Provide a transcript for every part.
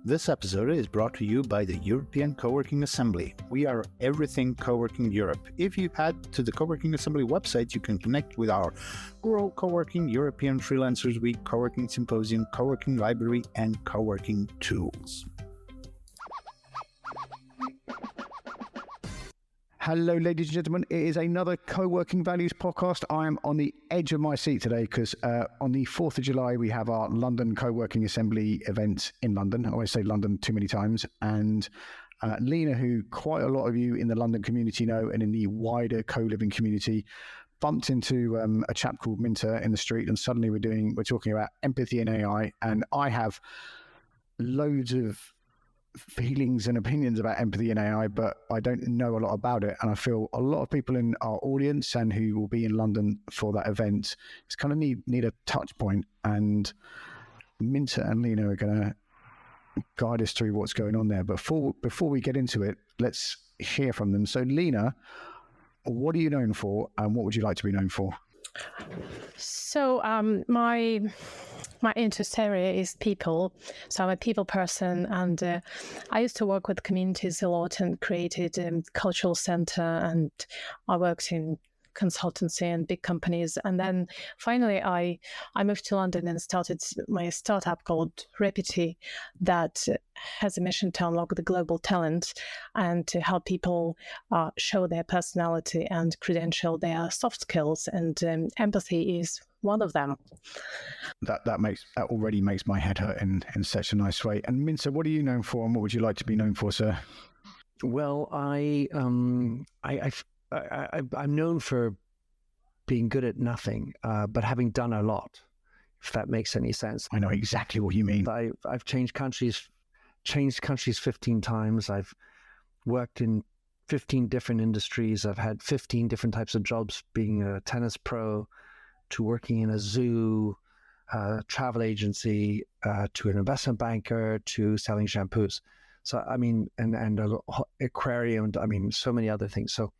This episode is brought to you by the European Coworking Assembly. We are everything Coworking Europe. If you head to the Coworking Assembly website, you can connect with our Grow Coworking, European Freelancers Week, Coworking Symposium, Coworking Library, and Coworking Tools. Hello, ladies and gentlemen. It is another Co-working Values podcast. I am on the edge of my seat today because on the 4th of July, we have our London Co-working Assembly event in London. I always say London too many times. And Lena, who quite a lot of you in the London community know and in the wider co-living community, bumped into a chap called Minter in the street, and suddenly we're talking about empathy and AI. And I have loads of feelings and opinions about empathy and AI, but I don't know a lot about it. And I feel a lot of people in our audience and who will be in London for that event is kind of need a touch point. And Minter and Lena are going to guide us through what's going on there. But before we get into it, let's hear from them. So Lena, what are you known for and what would you like to be known for? So my interest area is people. So I'm a people person, and I used to work with communities a lot and created a cultural center, and I worked in consultancy and big companies. And then finally I moved to London and started my startup called Repity that has a mission to unlock the global talent and to help people show their personality and credential their soft skills. And empathy is one of them. That already makes my head hurt in such a nice way. And Minter, what are you known for, and what would you like to be known for, sir? Well, I'm known for being good at nothing, but having done a lot, if that makes any sense. I know exactly what you mean. I've changed countries 15 times. I've worked in 15 different industries. I've had 15 different types of jobs, being a tennis pro, to working in a zoo, travel agency, to an investment banker, to selling shampoos. So, I mean, and an aquarium, I mean, so many other things. So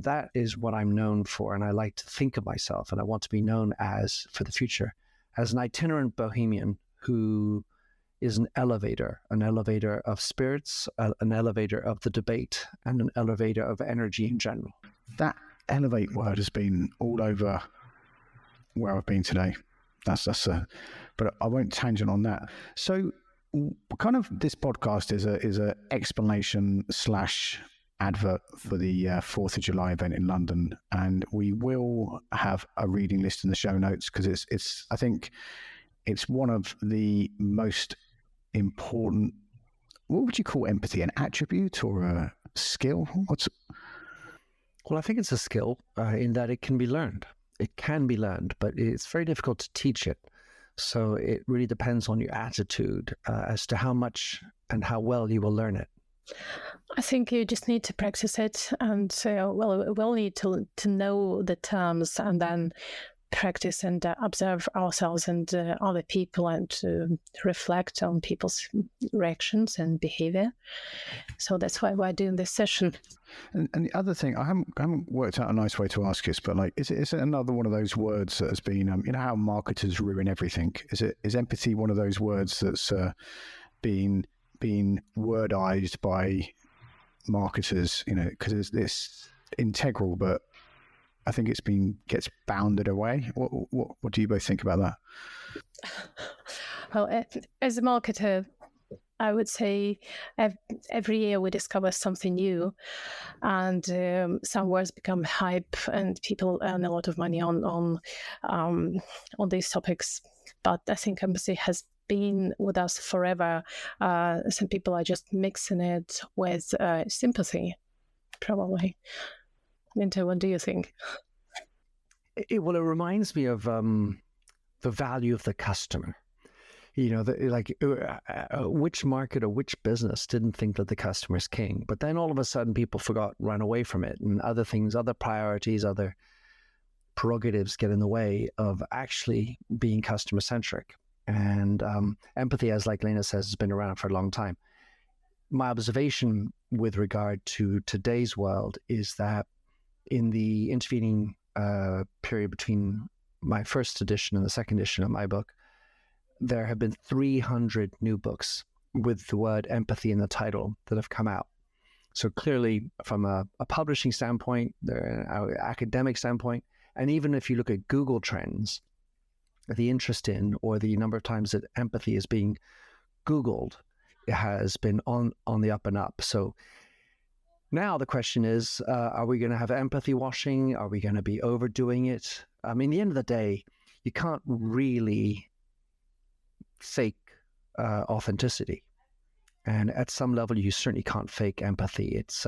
that is what I'm known for. And I like to think of myself, and I want to be known as, for the future, as an itinerant bohemian who is an elevator of spirits, an elevator of the debate, and an elevator of energy in general. That elevate word has been all over where I've been today. But I won't tangent on that. So kind of this podcast is a explanation / advert for the 4th of July event in London. And we will have a reading list in the show notes because I think it's one of the most important, what would you call empathy? An attribute or a skill? Well, I think it's a skill in that it can be learned. It can be learned, but it's very difficult to teach it. So it really depends on your attitude as to how much and how well you will learn it. I think you just need to practice it, and we'll need to know the terms and then practice and observe ourselves and other people, and to reflect on people's reactions and behavior. So that's why we're doing this session. And the other thing, I haven't worked out a nice way to ask this, but like, is it another one of those words that has been, you know how marketers ruin everything? Is empathy one of those words that's been wordized by marketers? You know, because it's integral, but I think gets bounded away. What do you both think about that? Well, as a marketer, I would say every year we discover something new, and some words become hype, and people earn a lot of money on these topics. But I think empathy has been with us forever. Some people are just mixing it with sympathy, probably. Minter, what do you think? It reminds me of the value of the customer. You know, which market or which business didn't think that the customer is king? But then all of a sudden people ran away from it, and other things, other priorities, other prerogatives get in the way of actually being customer centric. And empathy, as like Lena says, has been around for a long time. My observation with regard to today's world is that in the intervening period between my first edition and the second edition of my book, there have been 300 new books with the word empathy in the title that have come out. So clearly, from a publishing standpoint, an academic standpoint, and even if you look at Google Trends, the interest in or the number of times that empathy is being Googled, it has been on the up and up. So now the question is, are we going to have empathy washing? Are we going to be overdoing it? I mean, at the end of the day, you can't really fake authenticity. And at some level, you certainly can't fake empathy. It's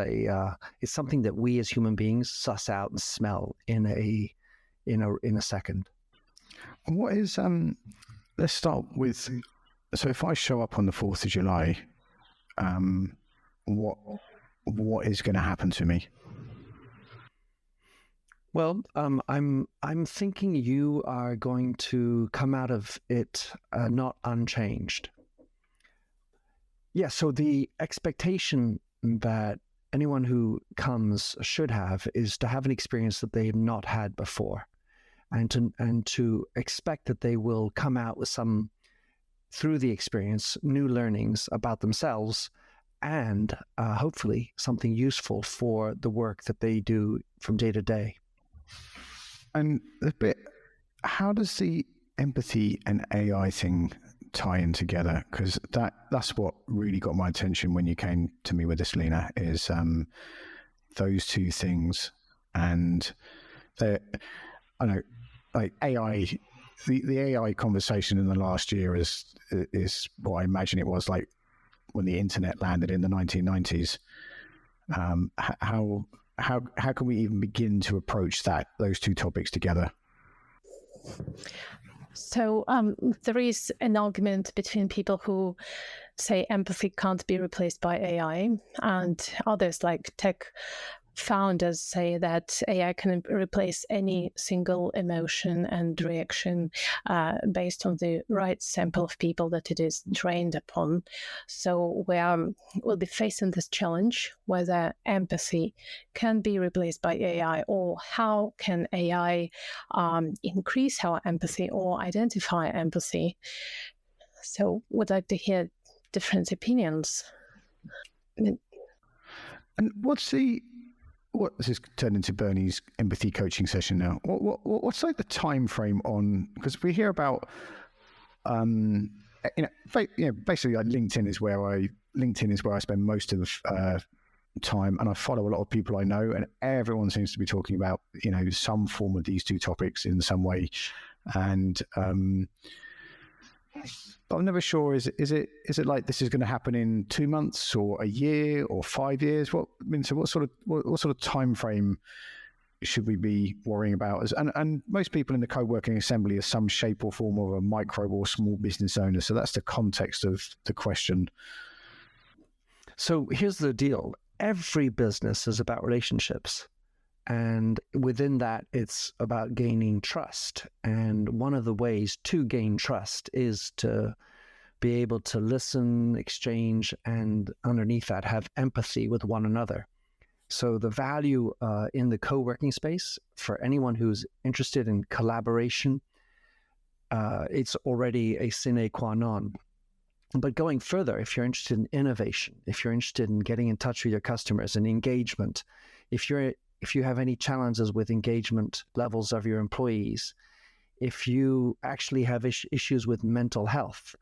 something that we as human beings suss out and smell in a second. What is let's start with, so if I show up on the 4th of July, what is going to happen to me? Well, I'm thinking you are going to come out of it not unchanged. Yeah, so the expectation that anyone who comes should have is to have an experience that they have not had before, and to expect that they will come out with some, through the experience, new learnings about themselves, and hopefully something useful for the work that they do from day to day. And how does the empathy and AI thing tie in together? Because that's what really got my attention when you came to me with this, Lena, is those two things. And I know, like AI, the AI conversation in the last year is what I imagine it was like when the internet landed in the 1990s. How can we even begin to approach those two topics together? So there is an argument between people who say empathy can't be replaced by AI, and others like tech founders say that AI can replace any single emotion and reaction based on the right sample of people that it is trained upon. So we'll be facing this challenge, whether empathy can be replaced by AI, or how can AI increase our empathy or identify empathy. So would like to hear different opinions. And this has turned into Bernie's empathy coaching session now. What's like the time frame on, because we hear about basically like LinkedIn is where I spend most of time, and I follow a lot of people I know, and everyone seems to be talking about some form of these two topics in some way, and but I'm never sure. Is it like this is going to happen in 2 months or a year or 5 years? So what sort of time frame should we be worrying about? And most people in the co-working assembly are some shape or form of a micro or small business owner. So that's the context of the question. So here's the deal: every business is about relationships. And within that, it's about gaining trust. And one of the ways to gain trust is to be able to listen, exchange, and underneath that, have empathy with one another. So the value in the co-working space for anyone who's interested in collaboration, it's already a sine qua non. But going further, if you're interested in innovation, if you're interested in getting in touch with your customers and engagement, if you have any challenges with engagement levels of your employees, if you actually have issues with mental health,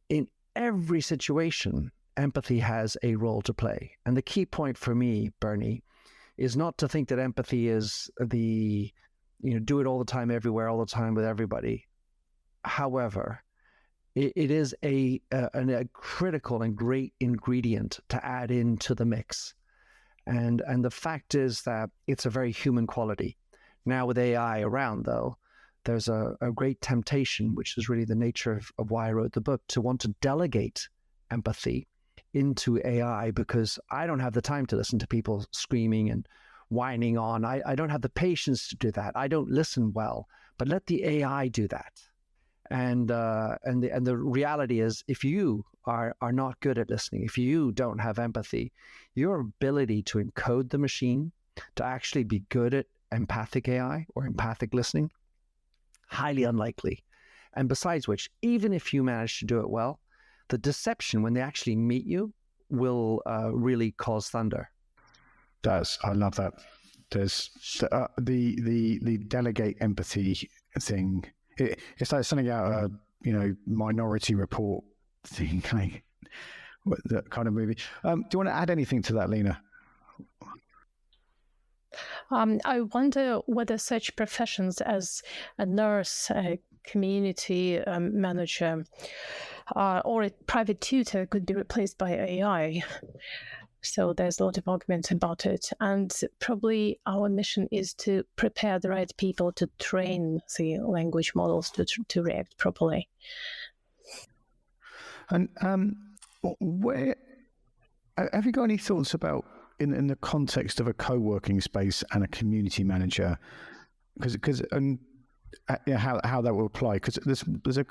in every situation, empathy has a role to play. And the key point for me, Bernie, is not to think that empathy is do it all the time, everywhere, all the time with everybody. However, it is a critical and great ingredient to add into the mix. And the fact is that it's a very human quality. Now with AI around, though, there's a great temptation, which is really the nature of why I wrote the book, to want to delegate empathy into AI, because I don't have the time to listen to people screaming and whining on. I don't have the patience to do that. I don't listen well, but let the AI do that. And the reality is, if you are not good at listening, if you don't have empathy, your ability to encode the machine to actually be good at empathic AI or empathic listening, highly unlikely. And besides which, even if you manage to do it well, the deception when they actually meet you will really cause thunder. I love that. There's the delegate empathy thing. It's like something out of Minority Report thing, that kind of movie. Do you want to add anything to that, Lena? I wonder whether such professions as a nurse, a community manager, or a private tutor could be replaced by AI. So there's a lot of arguments about it. And probably our mission is to prepare the right people to train the language models to react properly. And where have you got any thoughts about in the context of a co-working space and a community manager, because how that will apply? Because there's a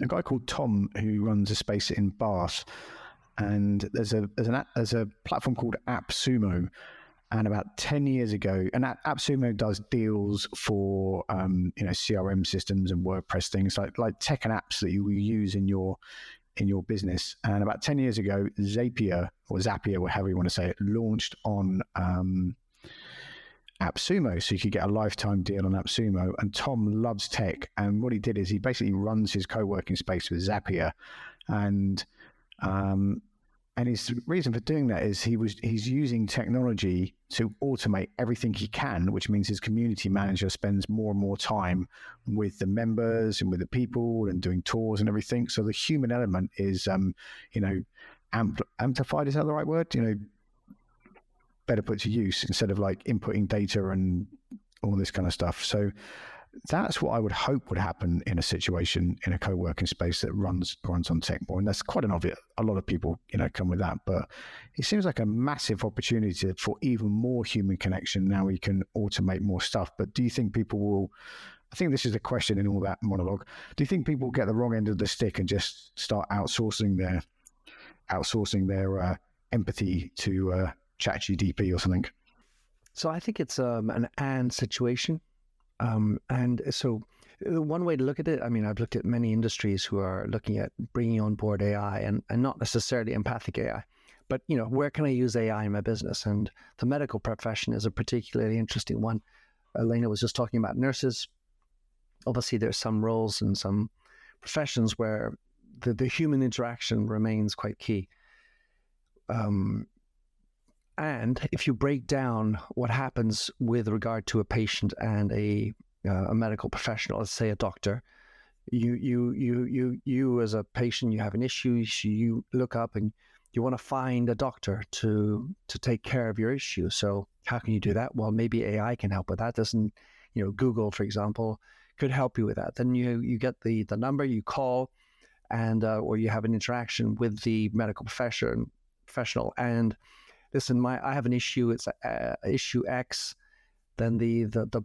guy called Tom who runs a space in Bath, and there's a platform called AppSumo, and about 10 years ago, and AppSumo does deals for CRM systems and WordPress things like tech and apps that you will use in your business. And about 10 years ago, Zapier, or however you want to say it, launched on AppSumo. So you could get a lifetime deal on AppSumo. And Tom loves tech. And what he did is he basically runs his co-working space with Zapier. And his reason for doing that is he's using technology to automate everything he can, which means his community manager spends more and more time with the members and with the people and doing tours and everything. So the human element is, amplified. Is that the right word? Better put to use instead of like inputting data and all this kind of stuff. So that's what I would hope would happen in a situation in a co-working space that runs on tech more. And that's quite an obvious, a lot of people, come with that, but it seems like a massive opportunity for even more human connection. Now we can automate more stuff, but do you think people will, I think this is the question in all that monologue. Do you think people will get the wrong end of the stick and just start outsourcing their empathy to ChatGPT or something? So I think it's an and situation. And so one way to look at it, I mean, I've looked at many industries who are looking at bringing on board AI and not necessarily empathic AI, but, where can I use AI in my business? And the medical profession is a particularly interesting one. Elena was just talking about nurses. Obviously, there's some roles and some professions where the human interaction remains quite key. And if you break down what happens with regard to a patient and a medical professional, let's say a doctor, you as a patient, you have an issue, you look up and you want to find a doctor to take care of your issue. So how can you do that? Well, maybe AI can help with that. Doesn't, Google, for example, could help you with that. Then you get the number, you call, and or you have an interaction with the medical professional and listen, I have an issue. It's issue X. Then the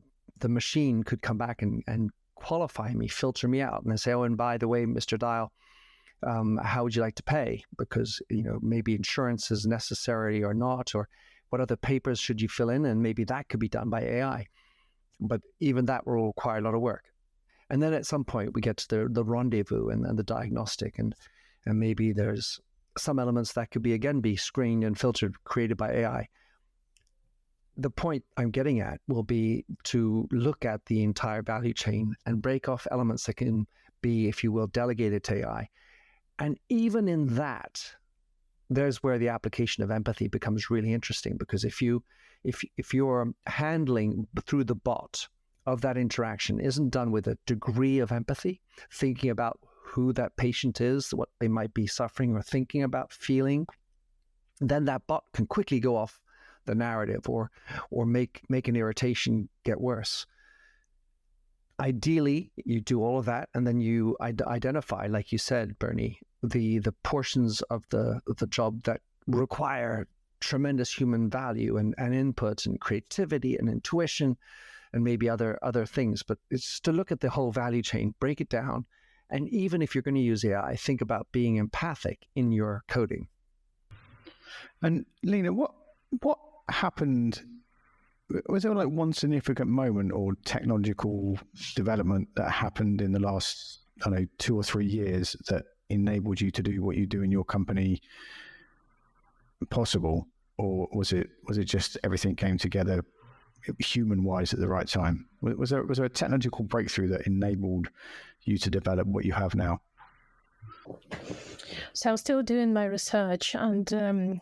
machine could come back and qualify me, filter me out, and I say, oh, and by the way, Mr. Dial, how would you like to pay? Because maybe insurance is necessary or not, or what other papers should you fill in, and maybe that could be done by AI. But even that will require a lot of work. And then at some point we get to the rendezvous and the diagnostic, and maybe there's some elements that could be screened and filtered, created by AI. The point I'm getting at will be to look at the entire value chain and break off elements that can be, if you will, delegated to AI. And even in that, there's where the application of empathy becomes really interesting, because if your handling through the bot of that interaction isn't done with a degree of empathy, thinking about who that patient is, what they might be suffering or thinking about, feeling, then that bot can quickly go off the narrative or make an irritation get worse. Ideally, you do all of that, and then you identify, like you said, Bernie, the portions of the job that require tremendous human value and input and creativity and intuition and maybe other things. But it's to look at the whole value chain, break it down. And even if you're going to use AI, think about being empathic in your coding. And Lena, what happened? Was there like one significant moment or technological development that happened in the last I don't know, 2 or 3 years that enabled you to do what you do in your company possible, or was it just everything came together human-wise at the right time? Was there a technological breakthrough that enabled you to develop what you have now? So I'm still doing my research, and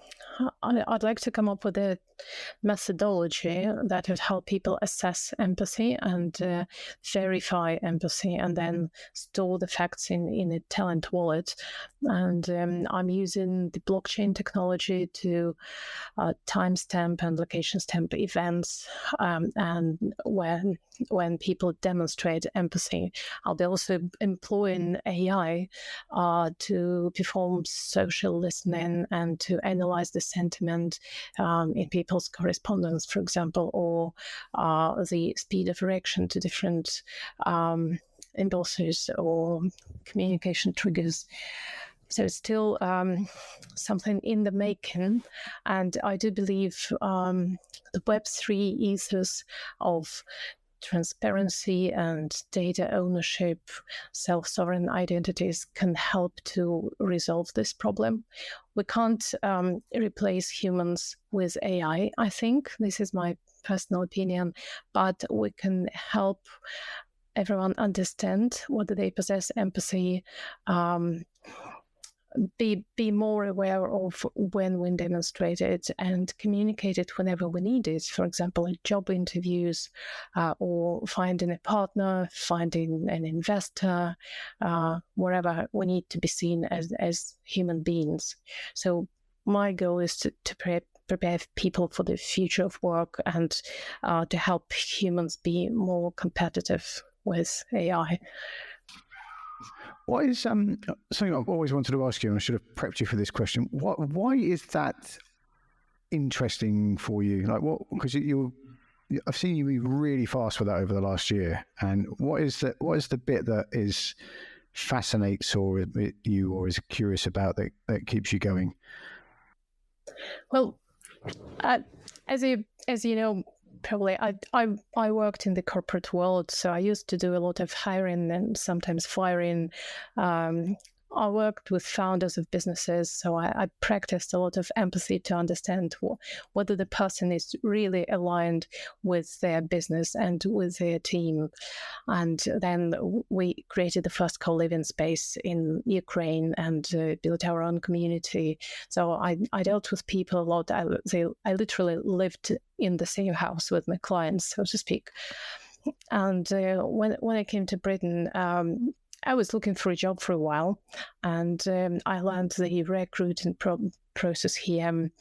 I'd like to come up with a methodology that would help people assess empathy and verify empathy, and then store the facts in a talent wallet. And I'm using the blockchain technology to timestamp and location stamp events, and when people demonstrate empathy, I'll be also employing AI to perform social listening and to analyze the sentiment in people's correspondence, for example, or the speed of reaction to different impulses or communication triggers. So it's still something in the making, and I do believe the Web3 ethos of transparency and data ownership, self-sovereign identities can help to resolve this problem. We can't replace humans with AI, I think. This is my personal opinion, but we can help everyone understand whether they possess empathy, be more aware of when we demonstrate it, and communicate it whenever we need it. For example, at job interviews, or finding a partner, finding an investor, wherever we need to be seen as human beings. So my goal is to prepare people for the future of work, and to help humans be more competitive with AI. What is something I've always wanted to ask you, and I should have prepped you for this question? Why is that interesting for you? Like, what? Because I've seen you move really fast with that over the last year. And what is the bit that fascinates you or is curious about that keeps you going? Well, as you know, probably I worked in the corporate world, so I used to do a lot of hiring and sometimes firing. I worked with founders of businesses, so I practiced a lot of empathy to understand whether the person is really aligned with their business and with their team. And then we created the first co-living space in Ukraine and built our own community. So I dealt with people a lot. I literally lived in the same house with my clients, so to speak. And when I came to Britain, I was looking for a job for a while, and I learned the recruiting process here.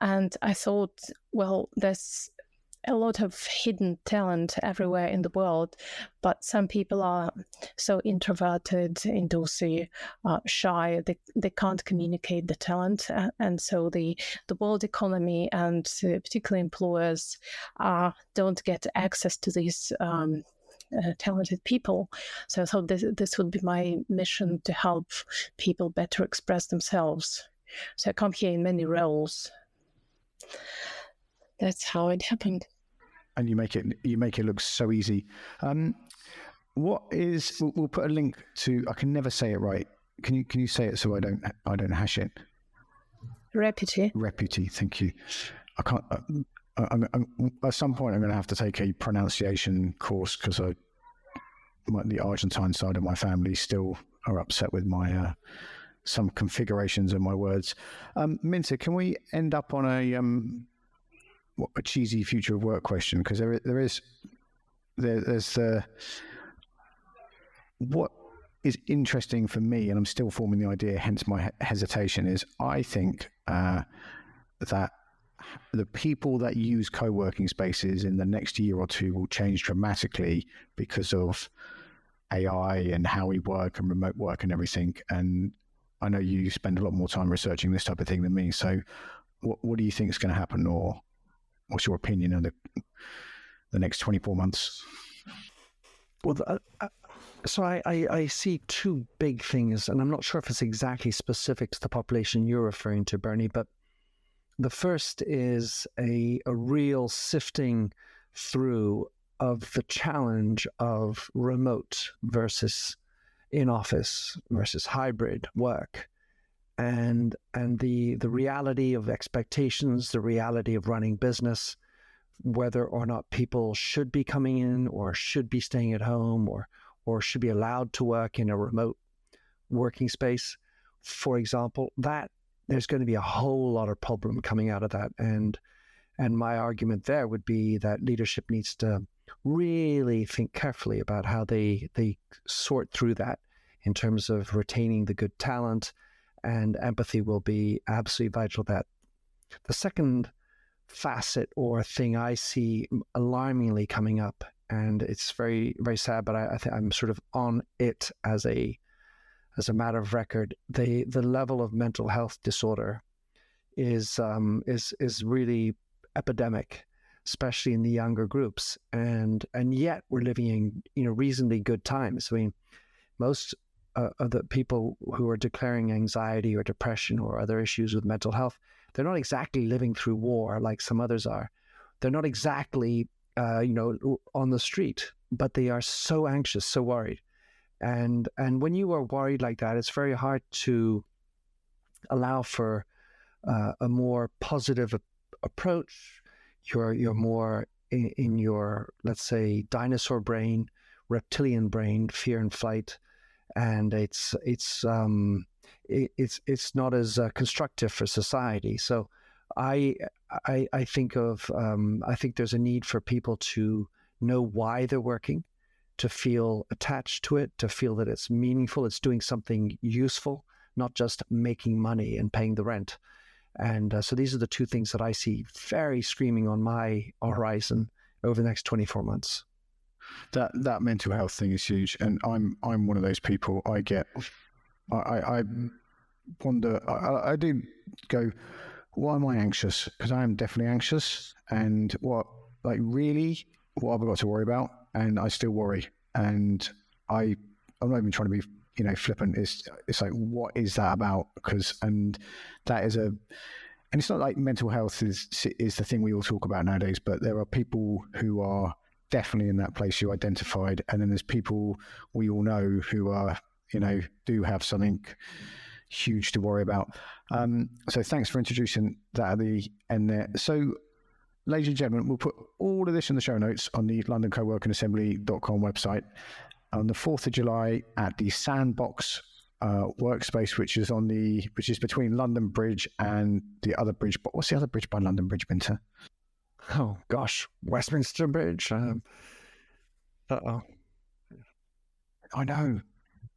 And I thought, well, there's a lot of hidden talent everywhere in the world, but some people are so introverted and also shy. They can't communicate the talent, and so the world economy and particularly employers don't get access to these talented people. So I thought this would be my mission, to help people better express themselves. So I come here in many roles. That's how it happened. And you make it look so easy. What is? We'll put a link to. I can never say it right. Can you say it so I don't hash it? Reputy. Thank you. I can't. At some point, I'm going to have to take a pronunciation course, because the Argentine side of my family still are upset with my some configurations of my words. Minter, can we end up on a cheesy future of work question? Because there's what is interesting for me, and I'm still forming the idea, hence my hesitation, is I think that the people that use co-working spaces in the next year or two will change dramatically because of AI and how we work and remote work and everything. And I know you spend a lot more time researching this type of thing than me. So what do you think is going to happen, or what's your opinion of the next 24 months? Well, so I see two big things, and I'm not sure if it's exactly specific to the population you're referring to, Bernie, but the first is a real sifting through of the challenge of remote versus in office versus hybrid work, and the reality of expectations, the reality of running business, whether or not people should be coming in or should be staying at home or should be allowed to work in a remote working space, for example, that there's going to be a whole lot of problem coming out of that. And my argument there would be that leadership needs to really think carefully about how they sort through that in terms of retaining the good talent, and empathy will be absolutely vital to that. The second facet or thing I see alarmingly coming up, and it's very, very sad, but I think I'm sort of on it as a matter of record. The level of mental health disorder is really epidemic, especially in the younger groups, and yet we're living in reasonably good times. I mean, most of the people who are declaring anxiety or depression or other issues with mental health, they're not exactly living through war like some others are. They're not exactly on the street, but they are so anxious, so worried. And when you are worried like that, it's very hard to allow for a more positive approach. You're more in your, let's say, dinosaur brain, reptilian brain, fear and flight, and it's not as constructive for society. So I think there's a need for people to know why they're working, to feel attached to it, to feel that it's meaningful, it's doing something useful, not just making money and paying the rent. And so these are the two things that I see very screaming on my horizon over the next 24 months. That mental health thing is huge, and I'm one of those people. I wonder. I do go, why am I anxious? Because I am definitely anxious, and what have I got to worry about? And I still worry, and I'm not even trying to be flippant. It's like, what is that about? And it's not like mental health is the thing we all talk about nowadays, but there are people who are definitely in that place you identified, and then there's people we all know who are do have something huge to worry about. So thanks for introducing that at the end there. So ladies and gentlemen, we'll put all of this in the show notes on the LondonCoworkingAssembly.com website on the 4th of July at the Sandbox workspace, which is between London Bridge and the other bridge. But what's the other bridge by London Bridge, Minter? Oh gosh, Westminster Bridge. I know.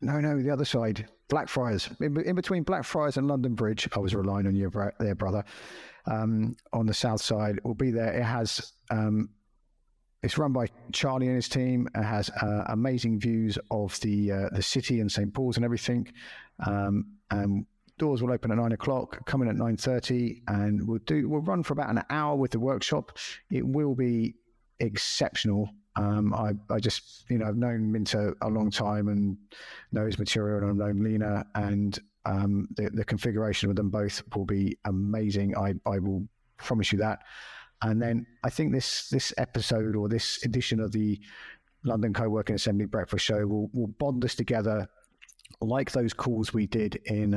No, the other side. Blackfriars. In between Blackfriars and London Bridge. I was relying on you there, brother. On the south side, we'll be there. It has. It's run by Charlie and his team. It has amazing views of the city and St. Paul's and everything. And doors will open at 9:00, come in at 9:30, and we'll run for about an hour with the workshop. It will be exceptional. I just, I've known Minter a long time and know his material, and I've known Lena, and the configuration of them both will be amazing. I will promise you that. And then I think this episode, or this edition of the London Co-working Assembly Breakfast Show, will bond us together, like those calls we did in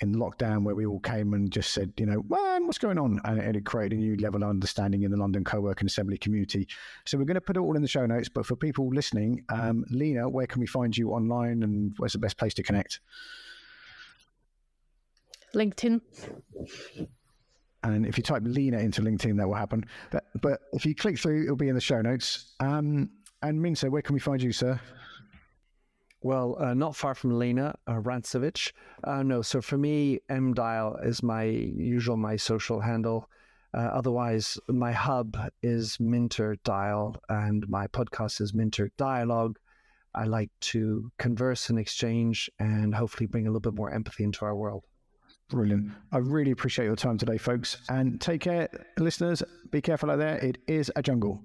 lockdown, where we all came and just said, what's going on? And it created a new level of understanding in the London Co-working Assembly community. So we're going to put it all in the show notes. But for people listening, Lena, where can we find you online, and where's the best place to connect? LinkedIn. And if you type Lena into LinkedIn, that will happen. But if you click through, it'll be in the show notes. And Minter, where can we find you, sir? Well, not far from Lena Rancevich. No, so for me, MDial is my social handle. Otherwise, my hub is Minter Dial, and my podcast is Minter Dialogue. I like to converse and exchange, and hopefully bring a little bit more empathy into our world. Brilliant. I really appreciate your time today, folks. And take care, listeners. Be careful out there. It is a jungle.